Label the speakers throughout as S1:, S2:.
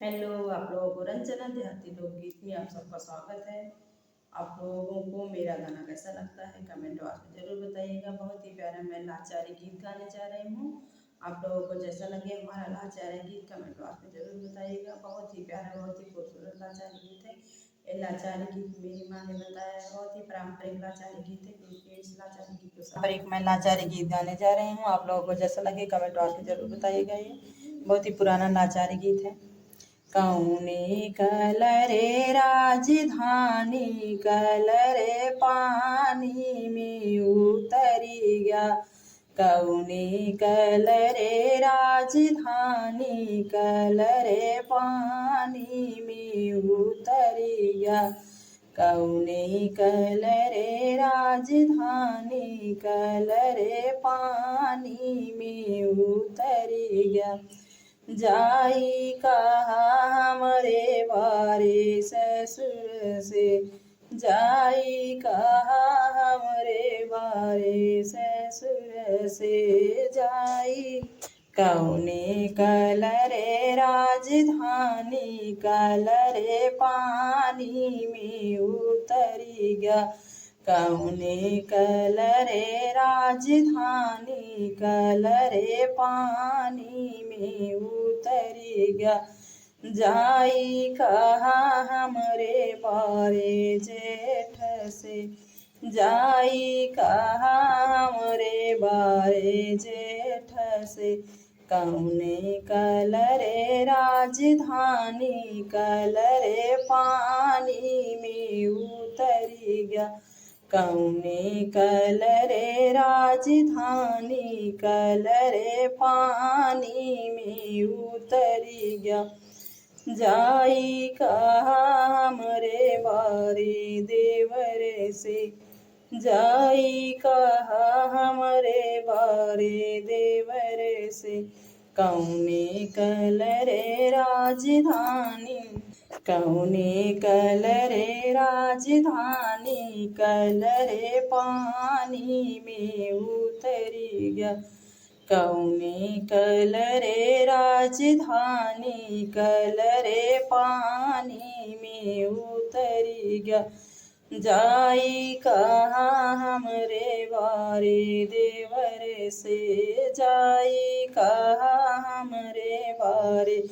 S1: Hello, आप लोगों को रंजना देहाती लोकगीत में आप सबका स्वागत है। आप लोगों को मेरा गाना कैसा लगता है कमेंट बॉक्स में ज़रूर बताइएगा। बहुत ही प्यारा मैं लाचारी गीत गाने जा रही हूँ। आप लोगों को जैसा लगे हमारा लाचारी गीत कमेंट बॉक्स में ज़रूर बताइएगा। बहुत ही प्यारा, बहुत ही खूबसूरत लाचारी गीत है। ये लाचारी गीत मेरी माँ ने बताया है, बहुत ही पारंपरिक लाचारी गीत है, क्योंकि इस लाचारी गीत को पारंपरिक मैं लाचारी गीत गाने जा रही हूँ। आप लोगों को जैसा लगे कमेंट बॉक्स में ज़रूर बताइएगा। ये बहुत ही पुराना लाचारी गीत है। कौने कलरे राजधानी कलरे पानी में उतरी गया। कौने कलरे राजधानी कलरे पानी में उतरी गया। कौने कलरे राजधानी कलरे पानी में उतरी गया। जाई कहा हमरे बारे ससुर से, जाई कहा हमरे बारे ससुर से, जाई कौने कलरे राजधानी कलरे पानी में उतरी गया। कौने कलरे राजधानी कलरे पानी में उतरी गया। जाई कहा हमरे बारे जेठ से, जाई कहा हमरे बारे जेठ से। कौने कलरे राजधानी कलरे पानी में उतरी गया। कौने कलरे राजधानी कलरे पानी में उतरी गया। जाई कहा हमरे बारे देवर से, जाई कहा हमरे बारे देवर से। कौने कलरे राजधानी कौने कलरे राजधानी कलरे पानी में उतरी गया। कौने कलरे राजधानी कलरे पानी में उतरी गया। जाई कहा हमरे बारे देवर से, जाई कहा हमरे बारे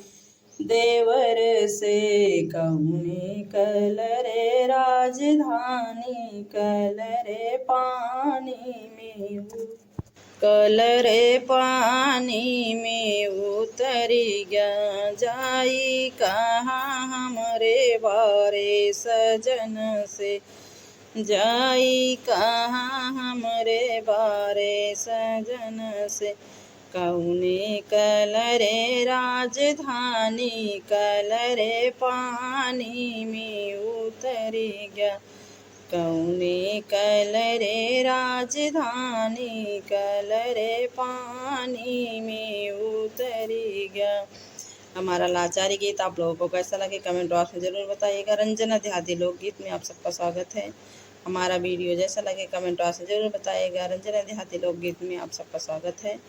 S1: देवर से। कौने कलरे राजधानी कलरे पानी में कलरे पानी में उतरी गया। जाई कहा हमरे बारे सजन से, जाई कहा हमरे बारे सजन से। कौने कलरे राजधानी कलरे पानी में उतरी गया। कौने कलरे राजधानी कलरे पानी में उतरी गया। हमारा लाचारी गीत आप लोगों को कैसा लगे कमेंट बॉक्स में ज़रूर बताइएगा। रंजना देहाती लोकगीत में आप सबका स्वागत है। हमारा वीडियो जैसा लगे कमेंट बॉक्स में ज़रूर बताइएगा। रंजना देहाती लोकगीत में आप सबका स्वागत है।